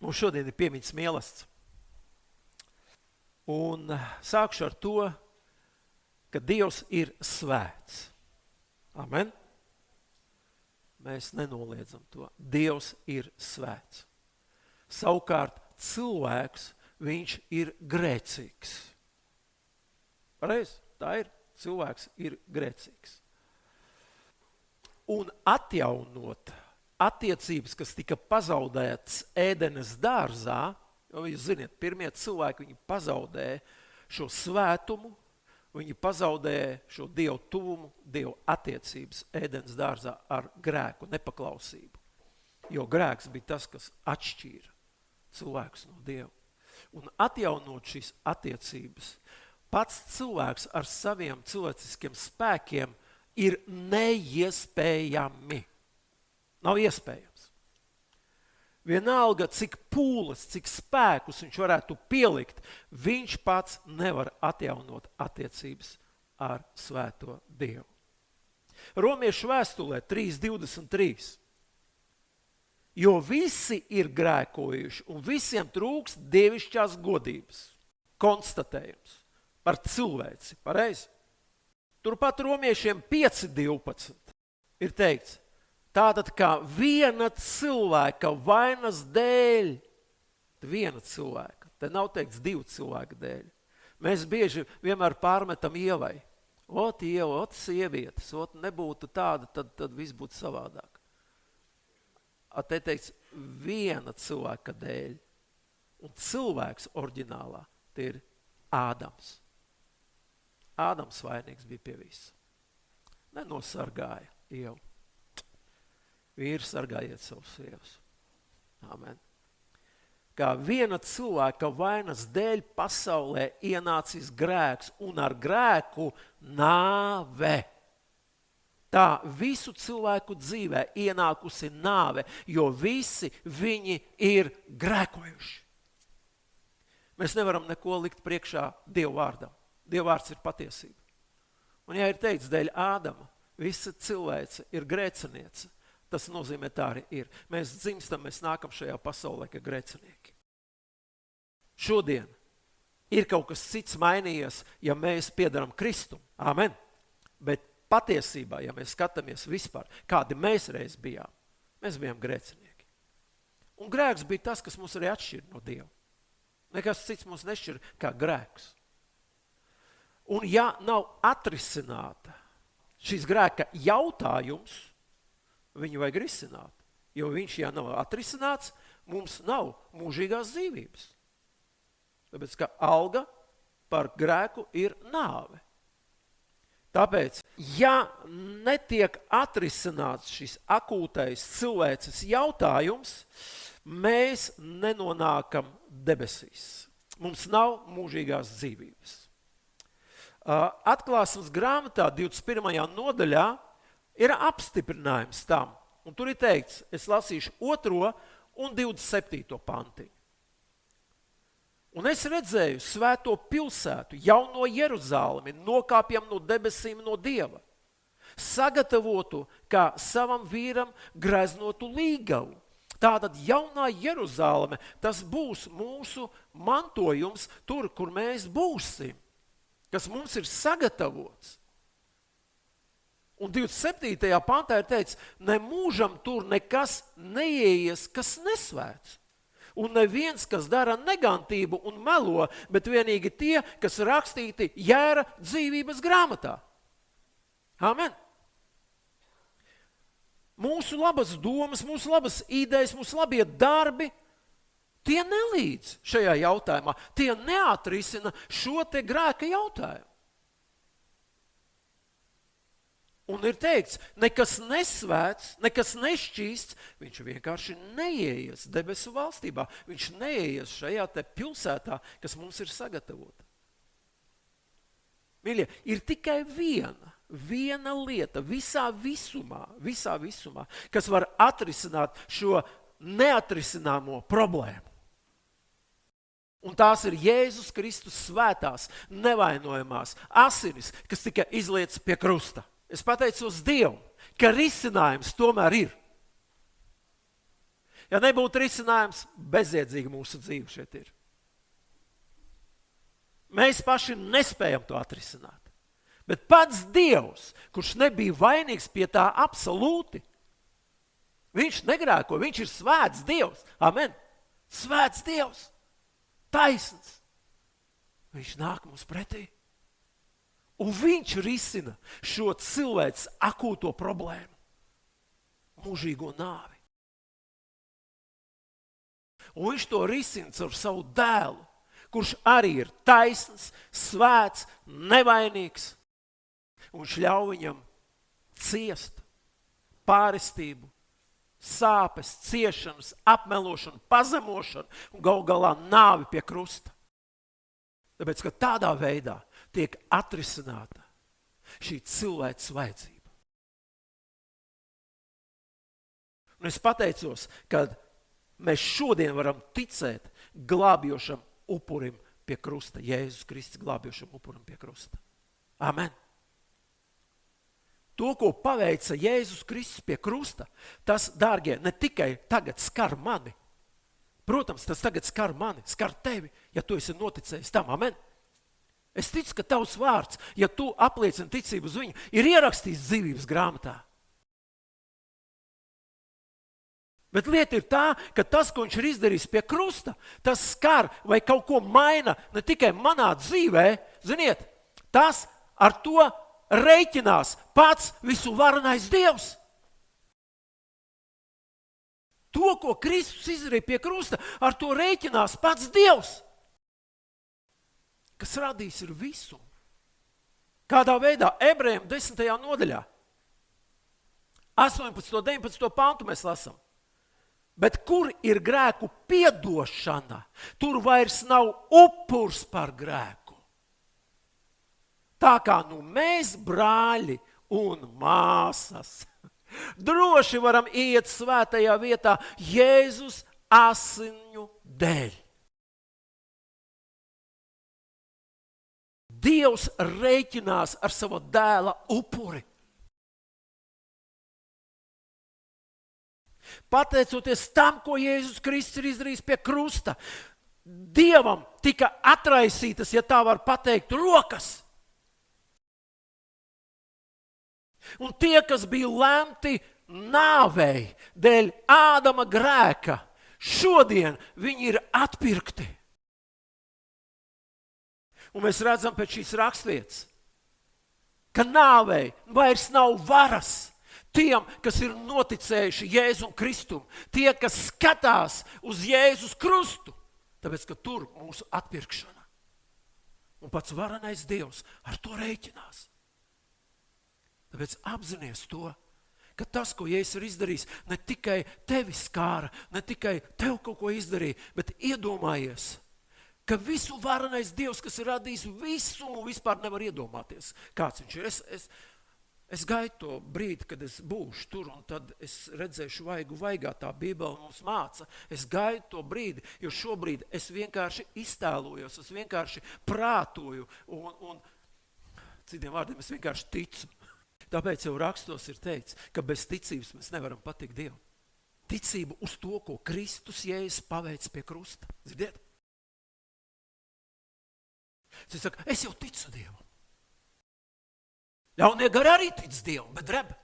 Mums šodien ir piemiņas mielasts. Un sākšu ar to, ka Dievs ir svēts. Amen? Mēs nenoliedzam to. Dievs ir svēts. Savukārt cilvēks, viņš ir grēcīgs. Pareizi? Tā ir. Cilvēks ir grēcīgs. Un atjaunot attiecības, kas tika pazaudētas Ēdenes dārzā, jo jūs ziniet, pirmie cilvēki, viņi pazaudēja šo svētumu, viņi pazaudēja šo Dievu tuvumu, Dievu attiecības Ēdenes dārzā ar grēku, nepaklausību. Jo grēks bija tas, kas atšķīra cilvēkus no Dieva. Un atjaunot šīs attiecības, pats cilvēks ar saviem cilvēciskiem spēkiem ir neiespējami. Nav iespējams. Vienalga, cik pūles, cik spēkus viņš varētu pielikt, viņš pats nevar atjaunot attiecības ar svēto Dievu. Romiešu vēstulē 3:23. Jo visi ir grēkojuši un visiem trūkst dievišķās godības. Konstatējums par cilvēci, pareizi? Turpat Romiešiem 5:12 ir teikts, tātad kā viena cilvēka vainas dēļ, viena cilvēka, te nav teikts 2 cilvēku dēļ. Mēs bieži vienmēr pārmetam Ievai. Ot Ieva, ot sievietes, ot nebūtu tāda, tad viss būtu savādāk. Te teikts viena cilvēka dēļ. Un cilvēks oriģinālā, tie ir Ādams. Ādams vainīgs bija pie visa. Nenosargāja Ievu. Vīri, sargājiet savus sievas. Amen. Kā viena cilvēka vainas dēļ pasaulē ienācis grēks un ar grēku nāve. Tā visu cilvēku dzīvē ienākusi nāve, jo visi viņi ir grēkojuši. Mēs nevaram neko likt priekšā Dievu vārdam. Dieva vārds ir patiesība. Un ja ir teikts dēļ Ādama, visa cilvēce ir grēciniece, tas nozīmē tā arī ir. Mēs dzimstam, mēs nākam šajā pasaulē, ka grēcinieki. Šodien ir kaut kas cits mainījies, ja mēs piedaram Kristum. Amen. Bet patiesībā, ja mēs skatāmies vispār, kādi mēs reiz bijām, mēs bijām grēcinieki. Un grēks bija tas, kas mūs arī atšķir no Dieva. Nekas cits mūs nešķir kā grēks. Un ja nav atrisināta šis grēka jautājums, viņu vajag risināt. Jo viņš, ja nav atrisināts, mums nav mūžīgās dzīvības. Tāpēc, ka alga par grēku ir nāve. Tāpēc, ja netiek atrisināts šis akūtais cilvēces jautājums, mēs nenonākam debesīs. Mums nav mūžīgās dzīvības. Atklāsmes grāmatā 21. nodaļā ir apstiprinājums tam. Un tur ir teikts, es lasīšu 2. un 27. pantiņu. Un es redzēju svēto pilsētu, jauno Jeruzālemi, nokāpjam no debesīm no Dieva, sagatavotu kā savam vīram greznotu līgavu. Tātad jaunā Jeruzāleme, tas būs mūsu mantojums tur, kur mēs būsim, kas mums ir sagatavots. Un 27. pantā ir teikts, ne mūžam tur nekas neieies, kas nesvēts. Un neviens, kas dara negantību un melo, bet vienīgi tie, kas rakstīti Jēra dzīvības grāmatā. Amen. Mūsu labas domas, mūsu labas idejas, mūsu labie darbi, tie nelīdz šajā jautājumā. Tie neatrisina šo te grēka jautājumu. Un ir teikts, nekas nesvēts, nekas nešķīsts, viņš vienkārši neieies debesu valstībā. Viņš neieies šajā te pilsētā, kas mums ir sagatavota. Mīļie, ir tikai viena lieta visā visumā, kas var atrisināt šo neatrisināmo problēmu. Un tās ir Jēzus Kristus svētās, nevainojamās asinis, kas tika izlietas pie krusta. Es pateicos Dievam, ka risinājums tomēr ir. Ja nebūtu risinājums, bezjēdzīgi mūsu dzīve šeit ir. Mēs paši nespējam to atrisināt. Bet pats Dievs, kurš nebija vainīgs pie tā absolūti, viņš negrēko, viņš ir svēts Dievs. Amen. Svēts Dievs. Taisns. Viņš nāk mums pretī. Un viņš risina šo cilvēks akūto problēmu. Mūžīgo nāvi. Un viņš to risina caur savu dēlu, kurš arī ir taisns, svēts, nevainīgs. Un viņš ļauj viņam ciest pārestību, sāpes, ciešanas, apmelošanu, pazemošanu un galu galā nāvi pie krusta. Tāpēc, ka tādā veidā tiek atrisināta šī cilvēks vajadzība. Un es pateicos, ka mēs šodien varam ticēt glābjošam upurim pie krusta, Jēzus Kristus glābjošam upurim pie krusta. Amen. To, ko paveica Jēzus Kristus pie krusta, tas, dārgie, ne tikai tagad skar mani. Protams, tas tagad skar mani, skar tevi, ja tu esi noticējis tam. Amen. Es ticu, ka tavs vārds, ja tu apliecini ticību uz viņu, ir ierakstīts dzīvības grāmatā. Bet lieta ir tā, ka tas, ko viņš ir izdarījis pie krusta, tas skar vai kaut ko maina ne tikai manā dzīvē, ziniet, tas ar to reiķinās pats visu varenais Dievs. To, ko Kristus izdarīja pie krusta, ar to reiķinās pats Dievs, kas radījis ir visu. Kādā veidā? Ebrejiem 10. nodaļā. 18. 19. pantu mēs lasām. Bet kur ir grēku piedošana, tur vairs nav upurs par grēku. Tā kā mēs, brāļi un māsas, droši varam iet svētajā vietā Jēzus asiņu dēļ. Dievs reiķinās ar sava dēla upuri. Pateicoties tam, ko Jēzus Kristus ir izdarījis pie krusta, Dievam tika atraisītas, ja tā var pateikt, rokas. Un tie, kas bija lemti nāvei dēļ Ādama grēka, šodien viņi ir atpirkti. Un mēs redzam pēc šīs rakstvietas, ka nāvei vairs nav varas. Tiem, kas ir noticējuši Jēzum Kristum, tie, kas skatās uz Jēzus krustu, tāpēc, ka tur mūsu atpirkšana. Un pats varenais Dievs ar to reiķinās. Tāpēc apzinies to, ka tas, ko Jēzus ir izdarījis, ne tikai tevi skāra, ne tikai tev kaut ko izdarīja, bet iedomājies, ka visu varenais Dievs, kas ir radījis visumu, vispār nevar iedomāties, kāds viņš ir. Es gaidu to brīdi, kad es būšu tur, un tad es redzēšu vaigu vaigā, tā Bībele mums māca. Es gaidu to brīdi, jo šobrīd es vienkārši iztēlojos, es vienkārši prātoju, un citiem vārdiem es vienkārši ticu. Tāpēc jau rakstos ir teikts, ka bez ticības mēs nevaram patikt Dievu. Ticību uz to, ko Kristus Jēzus paveic pie krusta. Dzirdiet? Es saku, es jau ticu Dievu. Ļaunie gari arī tic Dievam, bet dreb.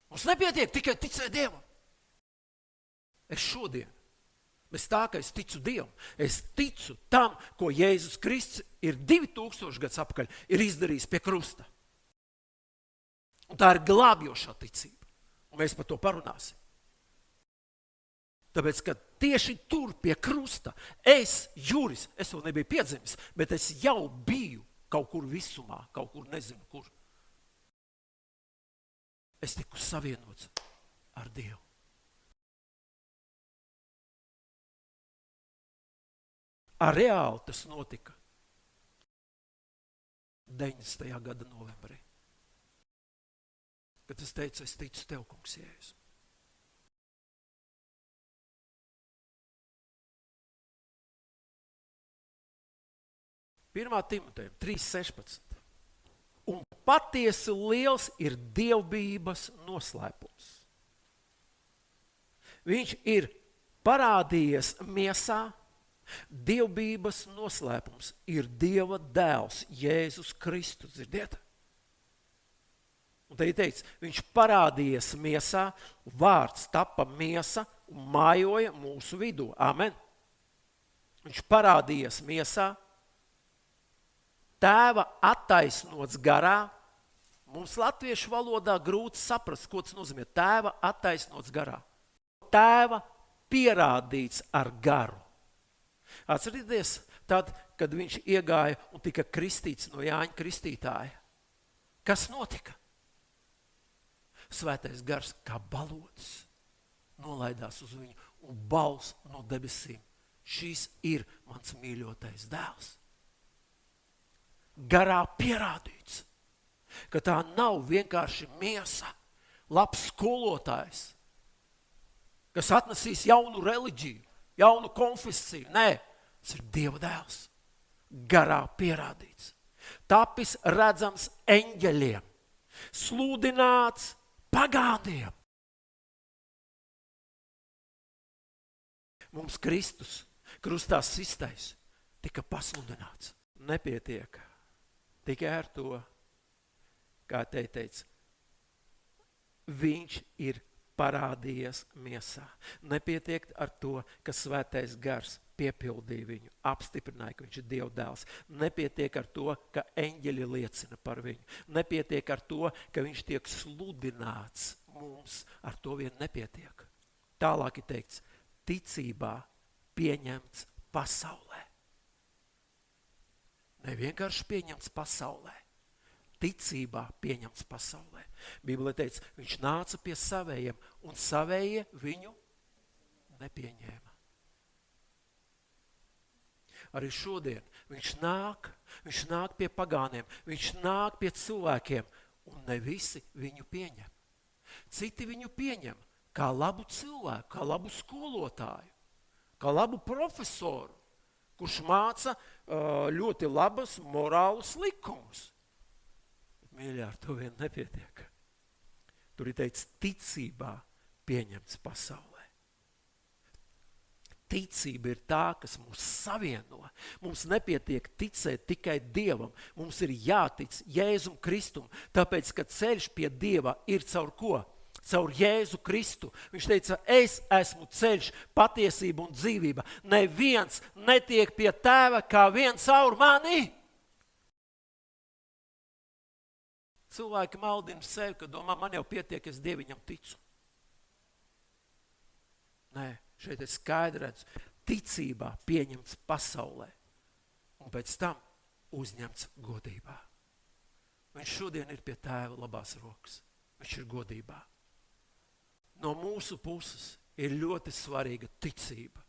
Mums nepietiek tikai ticēt Dievam. Es šodien, bez tā, ka es ticu Dievam, es ticu tam, ko Jēzus Kristus ir 2000 gadus apakaļ ir izdarījis pie krusta. Un tā ir glābjošā ticība. Un mēs par to parunāsim. Tāpēc, ka tieši tur pie krusta es, Juris, es vēl nebiju piedzimis, bet es jau biju kaut kur visumā, kaut kur nezinu kur. Es tiku savienots ar Dievu. Ar reāli tas notika 90. gada novembrī. Kad es teicu, es ticu tev, kungs Jēzus. Pirmā Timotejam 3.16. Un patiesi liels ir dievbijības noslēpums. Viņš ir parādījies miesā. Dievbības noslēpums ir Dieva dēls, Jēzus Kristus, dzirdiet? Un te ir teikts, viņš parādījies miesā, vārds tapa miesa un mājoja mūsu vidū. Amen. Viņš parādījies miesā, tēva attaisnots garā. Mums latviešu valodā grūti saprast, ko tas nozīmē. Tēva attaisnots garā. Tēva pierādīts ar garu. Atcerieties, tad, kad viņš iegāja un tika kristīts no Jāņa Kristītāja. Kas notika? Svētais gars kā balodis nolaidās uz viņu un balss no debesīm. Šis ir mans mīļotais dēls. Garā pierādīts, ka tā nav vienkārši miesa, labs skolotājs, kas atnesīs jaunu reliģiju, jaunu konfesiju. Nē, tas ir Dieva dēls. Garā pierādīts. Tapis redzams eņģeļiem, sludināts pagāniem. Mums Kristus krustā sistais tika pasludināts. Nepietiek tikai ar to, kā te teica, viņš ir parādījies miesā. Nepietiek ar to, ka svētais gars piepildīja viņu, apstiprināja, ka viņš ir Dieva dēls. Nepietiek ar to, ka eņģeļi liecina par viņu. Nepietiek ar to, ka viņš tiek sludināts mums. Ar to vien nepietiek. Tālāk ir teikts, ticībā pieņemts pasaulē. Ne vienkārši pieņemts pasaulē. Ticībā pieņemts pasaulē. Bībelē teica, viņš nāca pie savējiem, un savējie viņu nepieņēma. Arī šodien viņš nāk pie pagāniem, viņš nāk pie cilvēkiem, un ne visi viņu pieņem. Citi viņu pieņem kā labu cilvēku, kā labu skolotāju, kā labu profesoru, kurš māca ļoti labas morālus likumus. Mīļā, ar to vien nepietiek. Tur ir teikts, ticībā pieņemts pasaulē. Ticība ir tā, kas mūs savieno. Mums nepietiek ticēt tikai Dievam. Mums ir jātic Jēzum Kristum, tāpēc, ka ceļš pie Dieva ir caur ko? Caur Jēzu Kristu. Viņš teica, es esmu ceļš, patiesība un dzīvība. Neviens netiek pie tēva kā viens caur mani. Cilvēki maldina sevi, ka domā, man jau pietiek, es Dieviņam ticu. Nē, šeit ir skaidrs, ticībā pieņemts pasaulē un pēc tam uzņemts godībā. Viņš šodien ir pie tēva labās rokas. Viņš ir godībā. No mūsu puses ir ļoti svarīga ticība.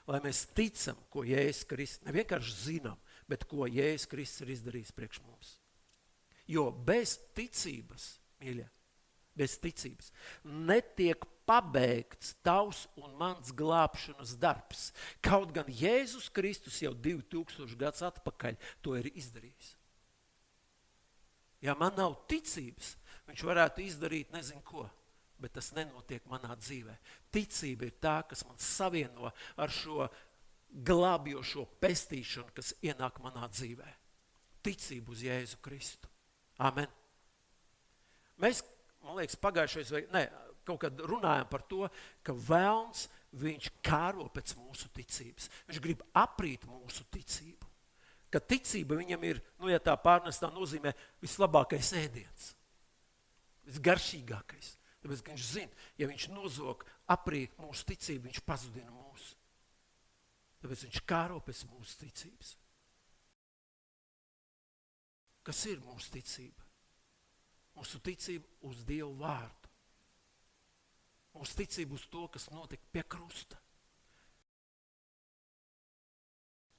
Lai mēs ticam, ko Jēzus Kristus, ne vienkārši zinām, bet ko Jēzus Kristus ir izdarījis priekš mums. Jo bez ticības, mīļa, bez ticības netiek pabeigts tavs un mans glābšanas darbs. Kaut gan Jēzus Kristus jau 2000 gadus atpakaļ to ir izdarījis. Ja man nav ticības, viņš varētu izdarīt nezinu ko, bet tas nenotiek manā dzīvē. Ticība ir tā, kas man savieno ar šo glābjošo pestīšanu, kas ienāk manā dzīvē. Ticība uz Jēzu Kristu. Amen. Mēs, man liekas, pagājušais kaut kad runājam par to, ka velns, viņš kāro pēc mūsu ticības. Viņš grib aprīt mūsu ticību. Ka ticība viņam ir, ja tā pārnestā nozīmē, vislabākais ēdiens. Visgaršīgākais. Tāpēc, ka viņš zina, ja viņš nozog aprīt mūsu ticību, viņš pazudina mūsu. Tāpēc viņš kāro pēc mūsu ticības. Kas ir mūsu ticība? Mūsu ticība uz Dievu vārdu. Mūsu ticība uz to, kas notika pie krusta.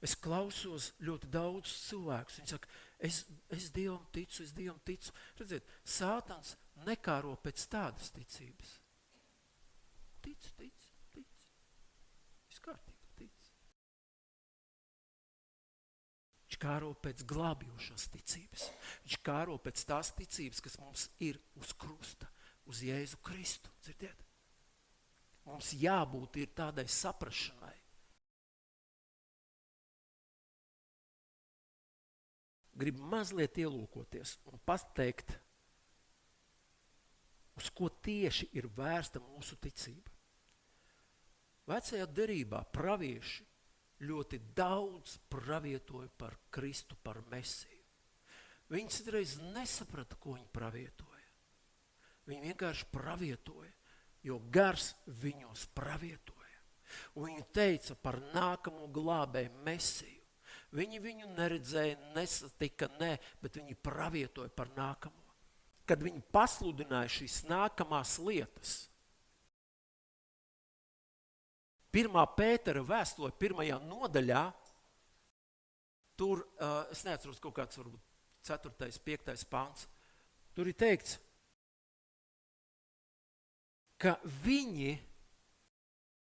Es klausos ļoti daudz cilvēkus. Viņi saka, es Dievam ticu. Redziet, Sātans nekāro pēc tādas ticības. Tic. Viss kārtībā. Viņš kāro pēc glābjošās ticības. Viņš kāro pēc tās ticības, kas mums ir uz krusta, uz Jēzu Kristu. Dzirdiet? Mums jābūt ir tādai saprašanai. Gribu mazliet ielūkoties un pateikt, uz ko tieši ir vērsta mūsu ticība. Vecajā derībā pravieši ļoti daudz pravietoja par Kristu, par Mesiju. Viņi citreiz nesaprata, ko viņi pravietoja. Viņi vienkārši pravietoja, jo gars viņos pravietoja. Un viņi teica par nākamo glābēju Mesiju. Viņi viņu neredzēja, nesatika, bet viņi pravietoja par nākamo. Kad viņi pasludināja šīs nākamās lietas. 1. Pētera vēstule 1. nodaļā, tur, es neatceros kaut kāds varbūt 4., 5. pants, tur ir teikts, ka viņi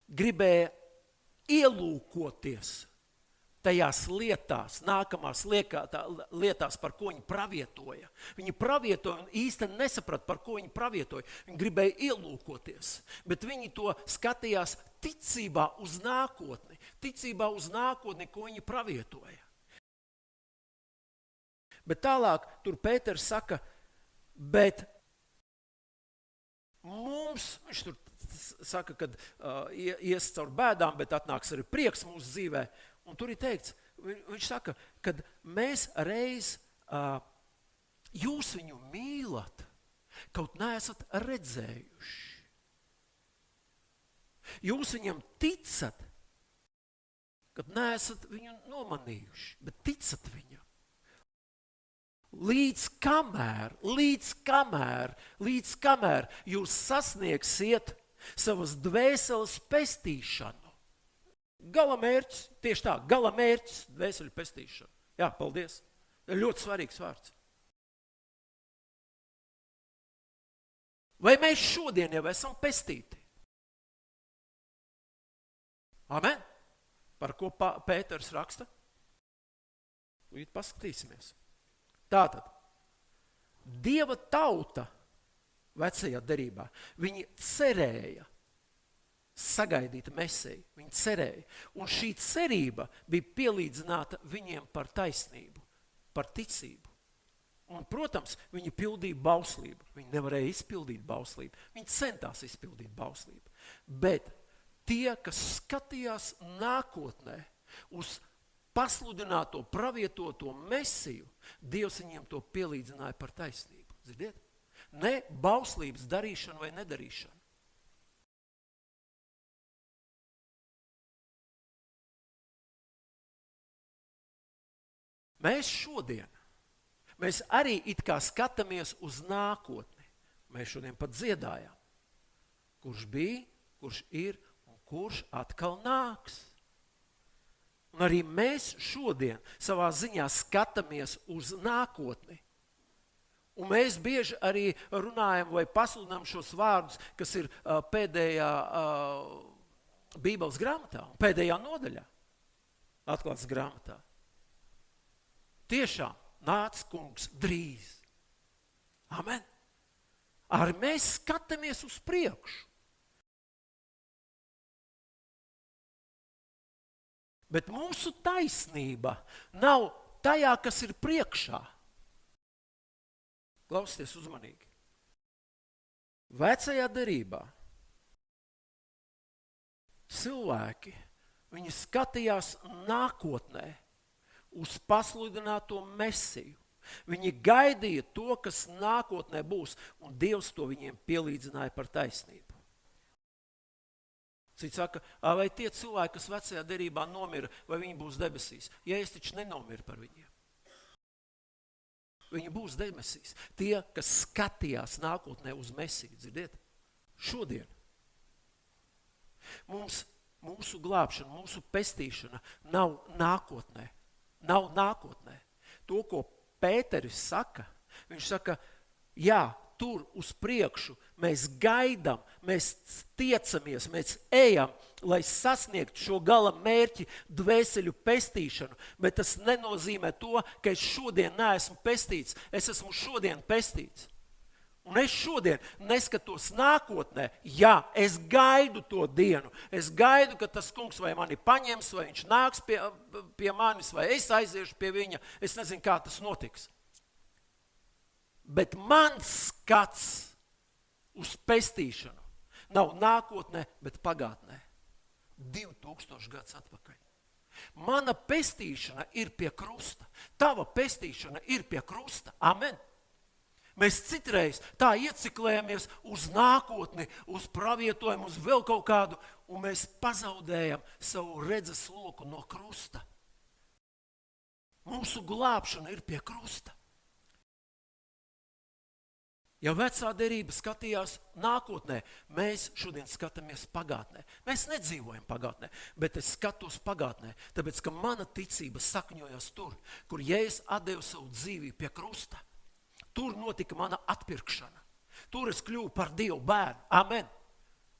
gribēja ielūkoties tajās lietās, nākamās lietās, par ko viņi pravietoja. Viņi pravietoja un īsti nesaprata, par ko viņi pravietoja. Viņi gribēja ielūkoties, bet viņi to skatījās ticībā uz nākotni, ko viņi pravietoja. Bet tālāk tur Pēters saka, bet mums, viņš tur saka, kad ies caur bēdām, bet atnāks arī prieks mūsu dzīvē. Un tur ir teikts, viņš saka, kad mēs reiz, jūs viņu mīlat, kaut neesat redzējuši. Jūs viņam ticat, kad neesat viņu nomanījuši, bet ticat viņam. Līdz kamēr jūs sasniegsiet savas dvēseles pestīšanu. Galamērķis, tieši tā, galamērķis, dvēseļu pestīšana. Jā, paldies. Ļoti svarīgs vārds. Vai mēs šodien jau esam pestīti? Amen? Par ko Pēters raksta? Līdz paskatīsimies. Tātad, Dieva tauta vecajā derībā, viņi cerēja sagaidīt Mesiju, viņi cerēja. Un šī cerība bija pielīdzināta viņiem par taisnību, par ticību. Un, protams, viņi pildīja bauslību. Viņi nevarēja izpildīt bauslību. Viņi centās izpildīt bauslību. Bet tie, kas skatījās nākotnē uz pasludināto, pravietoto Mesiju, Dievs viņiem to pielīdzināja par taisnību. Ziniet? Ne bauslības darīšanu vai nedarīšanu. Mēs šodien, mēs arī it kā skatāmies uz nākotni. Mēs šodien pat dziedājām. Kurš bija, kurš ir un kurš atkal nāks. Un arī mēs šodien savā ziņā skatāmies uz nākotni. Un mēs bieži arī runājam vai pasludinām šos vārdus, kas ir pēdējā Bībeles grāmatā, pēdējā nodaļā, atklātas grāmatā. Tiešām nāc kungs drīz. Amen. Arī mēs skatāmies uz priekšu. Bet mūsu taisnība nav tajā, kas ir priekšā. Klausieties uzmanīgi. Vecajā derībā cilvēki, viņi skatījās nākotnē uz pasludināto Mesiju. Viņi gaidīja to, kas nākotnē būs, un Dievs to viņiem pielīdzināja par taisnību. Cits saka, vai tie cilvēki, kas vecajā derībā nomira, vai viņi būs debesīs? Ja es taču nenomiru par viņiem. Viņi būs debesīs. Tie, kas skatījās nākotnē uz Mesiju, dzirdiet? Šodien. Mūsu glābšana, mūsu pestīšana nav nākotnē. Nav nākotnē. To, ko Pēteris saka, viņš saka, jā, tur uz priekšu mēs gaidām, mēs tiecamies, mēs ejam, lai sasniegtu šo gala mērķi dvēseļu pestīšanu, bet tas nenozīmē to, ka es šodien neesmu pestīts, es esmu šodien pestīts. Un es šodien neskatos nākotnē. Jā, es gaidu to dienu. Es gaidu, ka tas kungs vai mani paņems, vai viņš nāks pie manis, vai es aiziešu pie viņa. Es nezinu, kā tas notiks. Bet mans skats uz pestīšanu nav nākotnē, bet pagātnē. 2000 gadus atpakaļ. Mana pestīšana ir pie krusta. Tava pestīšana ir pie krusta. Amen. Mēs citreiz tā ieciklējamies uz nākotni, uz pravietojumu, uz vēl kaut kādu, un mēs pazaudējam savu redzes loku no krusta. Mūsu glābšana ir pie krusta. Ja vecā derība skatījās nākotnē, mēs šodien skatāmies pagātnē. Mēs nedzīvojam pagātnē, bet es skatos pagātnē, tāpēc, ka mana ticība sakņojas tur, kur Jēzus atdeva savu dzīvību pie krusta. Tur notika mana atpirkšana. Tur es kļuvu par Dievu bērnu. Amen.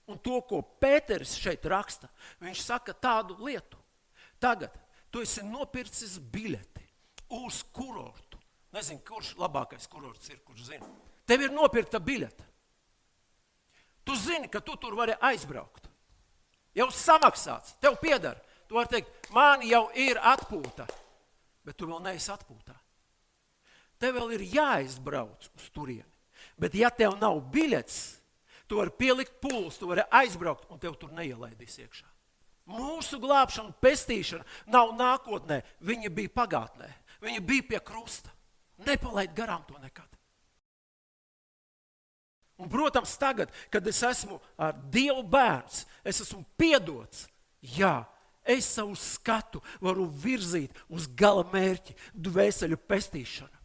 Un to, ko Pēteris šeit raksta, viņš saka tādu lietu. Tagad tu esi nopircis biļeti uz kurortu. Nezinu, kurš labākais kurorts ir, kurš zina. Tev ir nopirkta biļete. Tu zini, ka tu tur vari aizbraukt. Jau samaksāts, tev pieder. Tu vari teikt, man jau ir atpūta, bet tu vēl neesi atpūtā. Tev vēl ir jāizbrauc uz turieni. Bet ja tev nav biļets, tu vari pielikt pūles, tu vari aizbraukt un tev tur neielaidīs iekšā. Mūsu glābšana, pestīšana nav nākotnē, viņa bija pagātnē. Viņa bija pie krusta. Nepalaid garām to nekad. Un, protams, tagad, kad es esmu ar Dievu bērns, es esmu piedots, jā, es savu skatu varu virzīt uz gala mērķi, dvēseļu pestīšanu.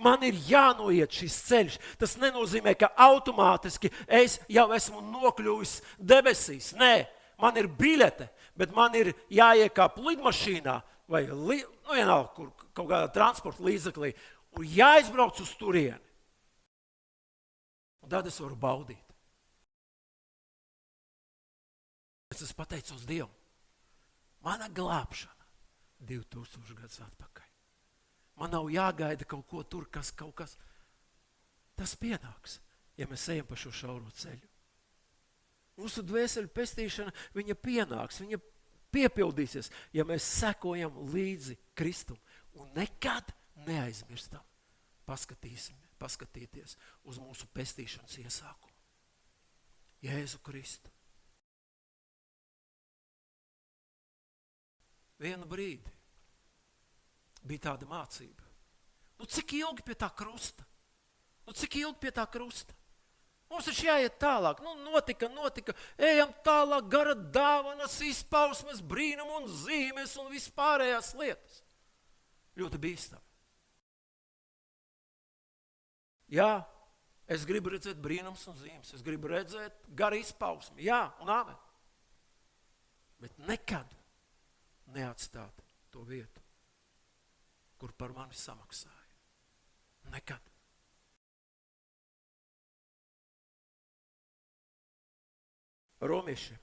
Man ir jānoiet šis ceļš. Tas nenozīmē, ka automātiski es jau esmu nokļuvis debesīs. Nē, man ir biļete, bet man ir jāiekāp lidmašīnā vai vienalga, kur kaut kādā transporta līdzeklī un jāizbrauc uz turieni. Un tad es varu baudīt. Es pateicos Dievam. Mana glābšana 2000 gadus atpakaļ. Man nav jāgaida kaut ko tur, kaut kas. Tas pienāks, ja mēs ejam pa šo šauro ceļu. Mūsu dvēseļu pestīšana, viņa pienāks, viņa piepildīsies, ja mēs sekojam līdzi Kristum un nekad neaizmirstam. Paskatīties uz mūsu pestīšanas iesākumu. Jēzu Kristu. Vienu brīdi bija tāda mācība. Cik ilgi pie tā krusta? Cik ilgi pie tā krusta? Mums taču jāiet tālāk. Notika. Ejam tālāk, gara dāvanas, izpausmes, brīnumu un zīmes un vispārējās lietas. Ļoti bīstami. Jā, es gribu redzēt brīnums un zīmes. Es gribu redzēt garu izpausmi. Jā, un amen. Bet nekad neatstāt to vietu, kur par mani samaksāja. Nekad. Romiešiem.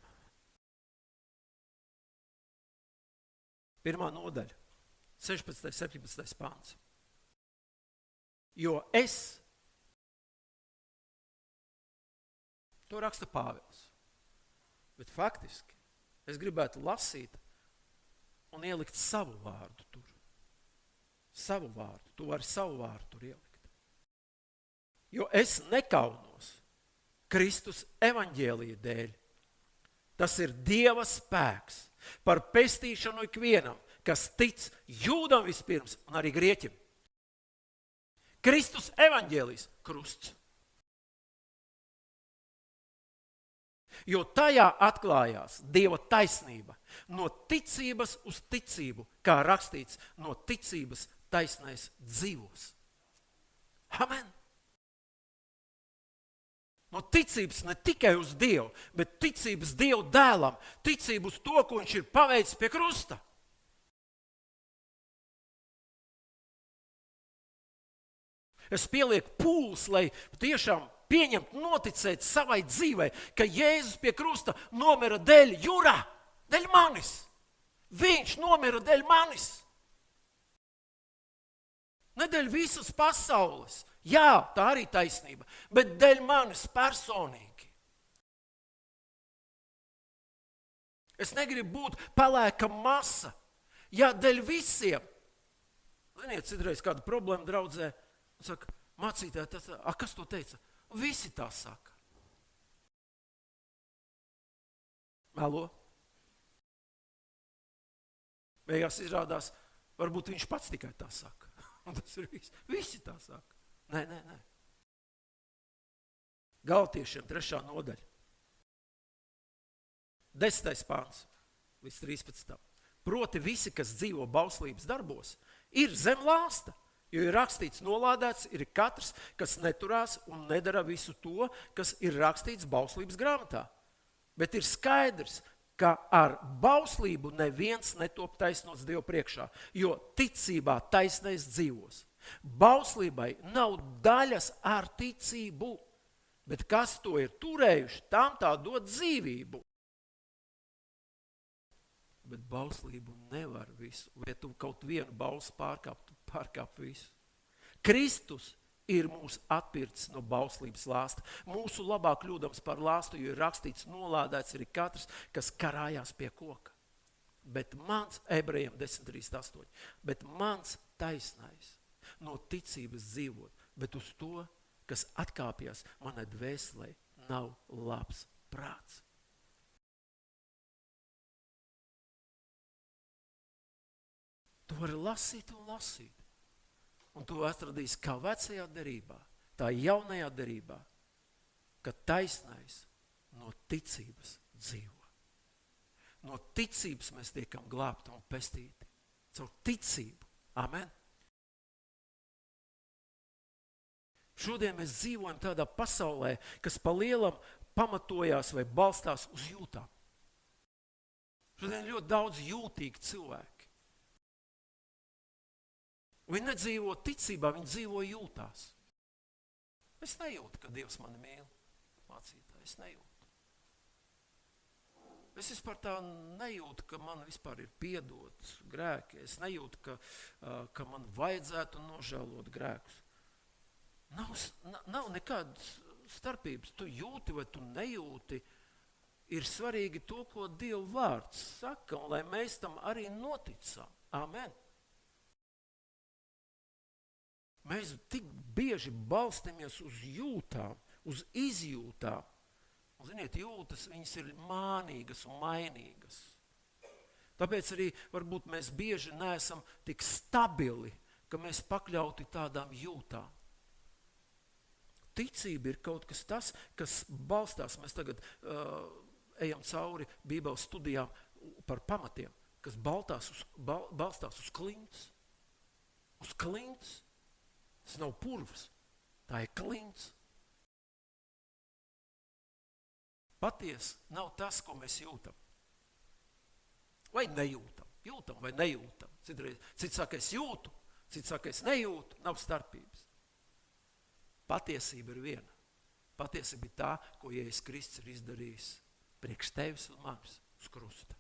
1. nodaļa, 16. 17. pāns. Jo to raksta Pāvils. Bet faktiski es gribētu lasīt un ielikt savu vārdu tur. Savu vārdu. Tu vari savu vārdu tur ielikt. Jo es nekaunos Kristus evaņģēlija dēļ. Tas ir Dieva spēks par pestīšanu ikvienam, kas tic Jūdam vispirms un arī Grieķim. Kristus evaņģēlijs krusts. Jo tajā atklājās Dieva taisnība no ticības uz ticību, kā rakstīts, no ticības taisnais dzīvos. Amen. No ticības ne tikai uz Dievu, bet ticības Dievu dēlam, ticību uz to, ko viņš ir paveicis pie krusta. Es pielieku pūles, lai tiešām pieņemt, noticēt savai dzīvei, ka Jēzus pie krusta nomira dēļ Jura, dēļ manis. Viņš nomira dēļ manis. Ne dēļ visas pasaules, Jā, tā arī taisnība, bet dēļ manis personīgi. Es negribu būt pelēka masa. Jā, dēļ visiem. Ziniet, citreiz kāda problēma draudzē, un saka, mācītāji, kas to teica? Visi tā saka. Melo. Beigās izrādās, varbūt viņš pats tikai tā saka. Un tas ir viss. Visi tā saka. Nē. Galatiešiem 3. nodaļa. 10. pāns līdz 13. Proti visi, kas dzīvo bauslības darbos, ir zem lāsta, jo ir rakstīts nolādēts, ir katrs, kas neturās un nedara visu to, kas ir rakstīts bauslības grāmatā. Bet ir skaidrs, ka ar bauslību neviens netop taisnots Dievu priekšā, jo ticībā taisnais dzīvos. Bauslībai nav daļas ar ticību, bet kas to ir turējuši, tam tā dod dzīvību. Bet bauslību nevar visu. Ja tu kaut vienu bausu pārkāp visu. Kristus ir mūs atpircis no bauslības lāsta. Mūsu labā kļūdams par lāstu, jo ir rakstīts nolādēts ir katrs, kas karājās pie koka. Bet mans, Ebrejiem 10.3.8, bet mans taisnais no ticības dzīvot, bet uz to, kas atkāpjas manai dvēselē, nav labs prāts. Tu vari lasīt un lasīt. Un tu atradīsi kā vecajā derībā, tā jaunajā derībā, ka taisnais no ticības dzīvo. No ticības mēs tiekam glābti un pestīti. Caur ticību. Amen. Šodien mēs dzīvojam tādā pasaulē, kas pa lielam pamatojās vai balstās uz jūtām. Šodien ļoti daudz jūtīgi cilvēki. Viņi nedzīvo ticībā, viņi dzīvo jūtās. Es nejūtu, ka Dievs mani mīl, mācītāji, es nejūtu. Es vispār tā nejūtu, ka man vispār ir piedots grēki. Es nejūtu, ka man vajadzētu nožēlot grēkus. Nav nekādas starpības. Tu jūti vai tu nejūti. Ir svarīgi to, ko Dieva vārds saka, un lai mēs tam arī noticam. Amen. Mēs tik bieži balstamies uz jūtām, uz izjūtām. Un, ziniet, jūtas, viņas ir mānīgas un mainīgas. Tāpēc arī varbūt mēs bieži neesam tik stabili, ka mēs pakļauti tādām jūtām. Ticība ir kaut kas tas, kas balstās. Mēs tagad ejam cauri Bībeles studijām par pamatiem, kas balstās uz klints. Uz klints. Tas nav purvs, tā ir klints. Patiesi nav tas, ko mēs jūtam. Vai nejūtam. Jūtam vai nejūtam. Cits saka, es jūtu, cits saka, es nejūtu. Nav starpības. Patiesība ir viena. Patiesība ir tā, ko Jēzus Kristus ir izdarījis priekš tevis un manis uz krusta.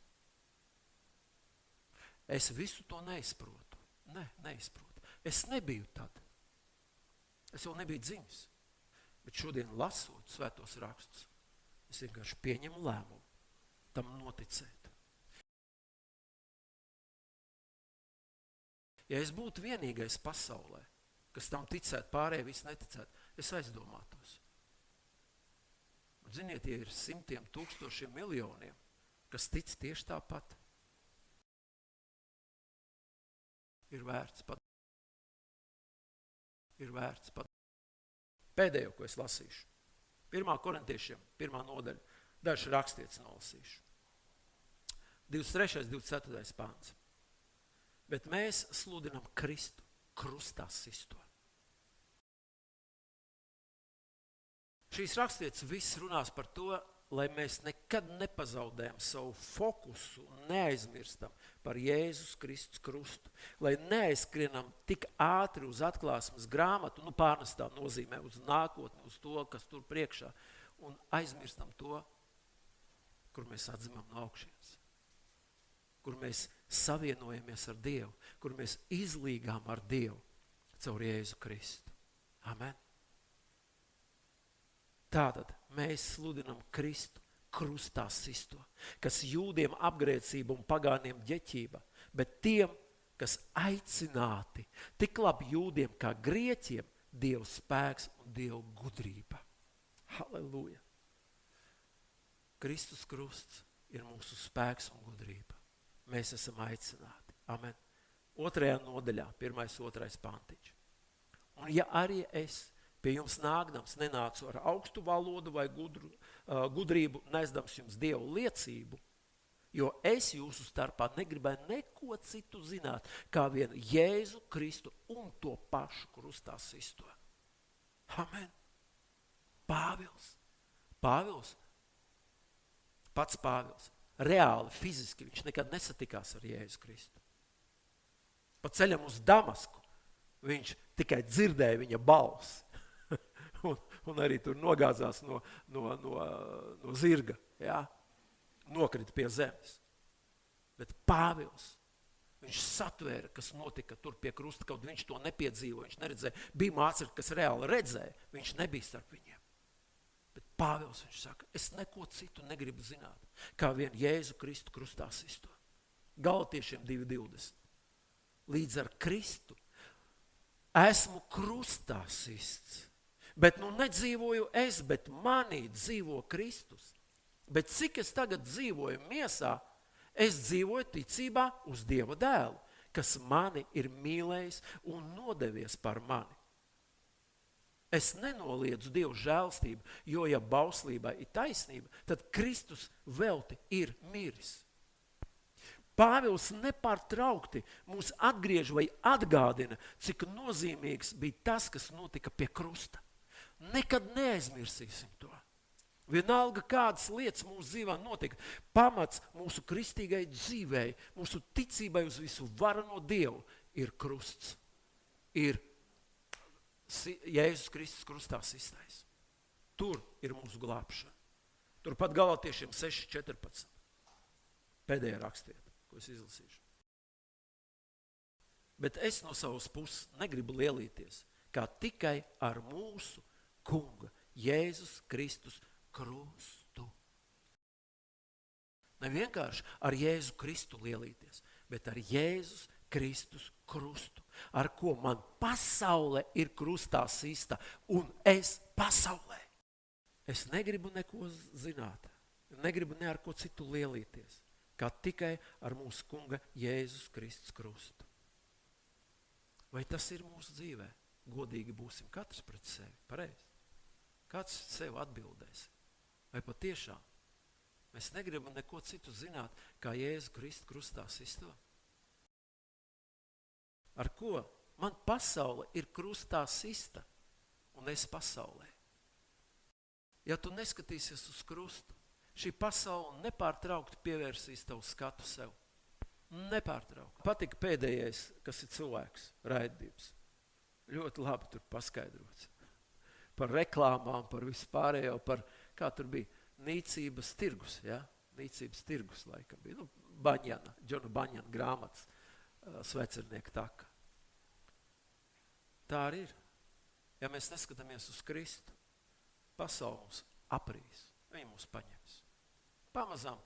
Es visu to neizprotu. Neizprotu. Es nebiju tad. Es vēl nebiju dzimis, bet šodien lasot svētos rakstus, es vienkārši pieņemu lēmumu tam noticēt. Ja es būtu vienīgais pasaulē, kas tam ticētu, pārējie visi neticētu, es aizdomātos. Un, ziniet, ja ir 100 000 miljoniem, kas tic tieši tāpat, ir vērts pat. Pēdējo, ko es lasīšu. 1. korintiešiem, 1. nodaļa. Dažs rakstietis nolasīšu. 23. 24. pāns. Bet mēs sludinam Kristu krustā sisto. Šīs rakstietis viss runās par to, lai mēs nekad nepazaudējam savu fokusu un neaizmirstam par Jēzus Kristus krustu, lai neaizskrienam tik ātri uz atklāsmes grāmatu, pārnestā nozīmē uz nākotni, uz to, kas tur priekšā, un aizmirstam to, kur mēs atzimam no augšienes, kur mēs savienojamies ar Dievu, kur mēs izlīgām ar Dievu caur Jēzu Kristu. Amen. Tātad mēs sludinam Kristu krustā sisto, kas jūdiem apgrēcība un pagāniem ģeķība, bet tiem, kas aicināti, tik labi jūdiem kā grieķiem, Dieva spēks un Dieva gudrība. Halleluja! Kristus krusts ir mūsu spēks un gudrība. Mēs esam aicināti. Amen. 2. nodaļā, 1.2. pantiņš. Un ja arī es pie jums nākdams nenācu ar augstu valodu vai gudrību, nesdams jums Dievu liecību, jo es jūsu starpā negribēju neko citu zināt, kā vien Jēzu Kristu un to pašu krustā sisto. Amen. Pāvils, pats Pāvils, reāli, fiziski, viņš nekad nesatikās ar Jēzu Kristu. Pa ceļam uz Damasku viņš tikai dzirdēja viņa balsi. un arī tur nogāzās no zirga, jā, nokrita pie zemes. Bet Pāvils, viņš satvēra, kas notika tur pie krusta, kaut viņš to nepiedzīvoja, viņš neredzēja. Bija mācekļi, kas reāli redzēja, viņš nebija starp viņiem. Bet Pāvils, viņš saka, es neko citu negribu zināt, kā vien Jēzu Kristu krustā sisto. Galatiešiem 2.20. Līdz ar Kristu esmu krustā sists. Bet nu nedzīvoju es, bet manī dzīvo Kristus. Bet cik es tagad dzīvoju miesā, es dzīvoju ticībā uz Dieva dēlu, kas mani ir mīlējis un nodevies par mani. Es nenoliedzu Dievu žēlstību, jo ja bauslībai ir taisnība, tad Kristus velti ir miris. Pāvils nepārtraukti mūs atgriež vai atgādina, cik nozīmīgs bija tas, kas notika pie krusta. Nekad neaizmirsīsim to. Vienalga kādas lietas mūsu dzīvē notika, pamats mūsu kristīgai dzīvei, mūsu ticībai uz visu varano Dievu ir krusts. Ir Jēzus Kristus krustā sistais. Tur ir mūsu glābšana. Turpat Galatiešiem 6.14. Pēdējā rakstvieta, ko es izlasīšu. Bet es no savas puses negribu lielīties, kā tikai ar mūsu Kunga Jēzus Kristus krustu. Ne vienkārši ar Jēzu Kristu lielīties, bet ar Jēzus Kristus krustu, ar ko man pasaule ir krustā sista un es pasaulē. Es negribu neko zināt, negribu ne ar ko citu lielīties, kā tikai ar mūsu Kunga Jēzus Kristus krustu. Vai tas ir mūsu dzīvē? Godīgi būsim katrs pret sevi, pareizi. Kāds sev atbildēs? Vai patiešām mēs negribam neko citu zināt, kā Jēzu Kristu krustā sisto? Ar ko? Man pasaule ir krustā sista, un es pasaulē. Ja tu neskatīsies uz krustu, šī pasaule nepārtraukti pievērsīs tavu skatu sev. Nepārtraukti. Patika pēdējais, kas ir cilvēks, raidījums. Ļoti labi tur paskaidrots. Par reklāmām, par vispārējo, par, kā tur bija, Nīcības tirgus, ja? Nīcības tirgus laikam bija. Džona Baņana grāmatas Svecernieka taka. Tā arī ir. Ja mēs neskatāmies uz Kristu, pasaule mūs aprīs. Viņa mūs paņems. Pamazām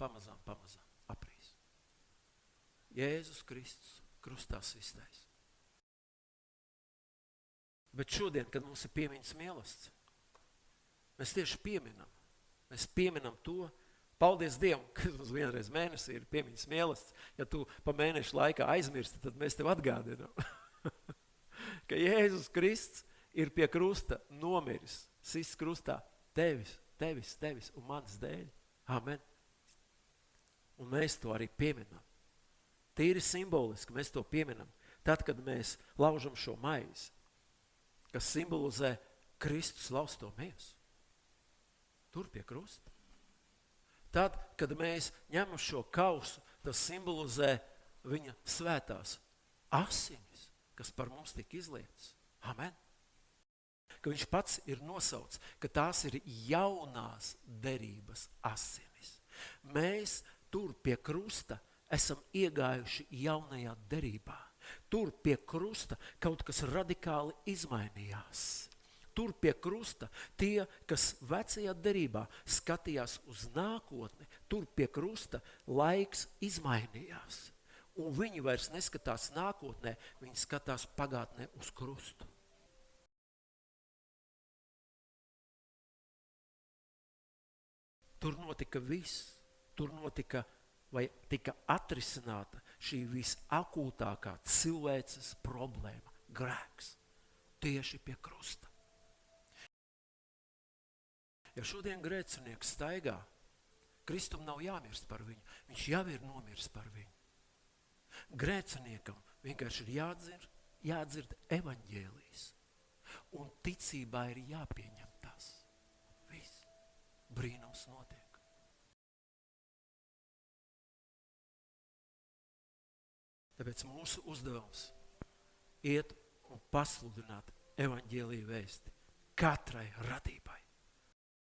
aprīs. Jēzus Kristus krustā sistais. Bet šodien, kad mums ir piemiņas mielasts, mēs tieši pieminam. Mēs pieminam to, paldies Dievam, ka mums vienreiz mēnesī ir piemiņas mielasts. Ja tu pa mēnešu laikā aizmirsti, tad mēs tev atgādinām. Ka Jēzus Kristus ir pie krusta nomiris, sists krustā, tevis un manas dēļ. Amen. Un mēs to arī pieminam. Tīri simboliski mēs to pieminam. Tad, kad mēs laužam šo maizi, kas simbolizē Kristus lausto miesu. Tur pie krusta. Tad, kad mēs ņemam šo kausu, tas simbolizē viņa svētās asinis, kas par mums tika izlietas. Amen. Ka viņš pats ir nosauts, ka tās ir jaunās derības asinis. Mēs tur pie krusta esam iegājuši jaunajā derībā. Tur pie krusta kaut kas radikāli izmainījās. tur pie krusta tie, kas vecajā derībā skatījās uz nākotni, tur pie krusta laiks izmainījās. Un viņi vairs neskatās nākotnē, viņi skatās pagātnē uz krustu. Tur notika viss, tur notika vai tika atrisināta šī visakūtākā cilvēces problēma, grēks, tieši pie krusta. Ja šodien grēcinieks staigā, Kristum nav jāmirst par viņu, viņš jau ir nomirs par viņu. Grēciniekam vienkārši ir jādzird evaņģēlijs, un ticībā ir jāpieņem tas. Viss, brīnums notiek. Tāpēc mūsu uzdevums iet un pasludināt evaņģēliju vēsti katrai radībai.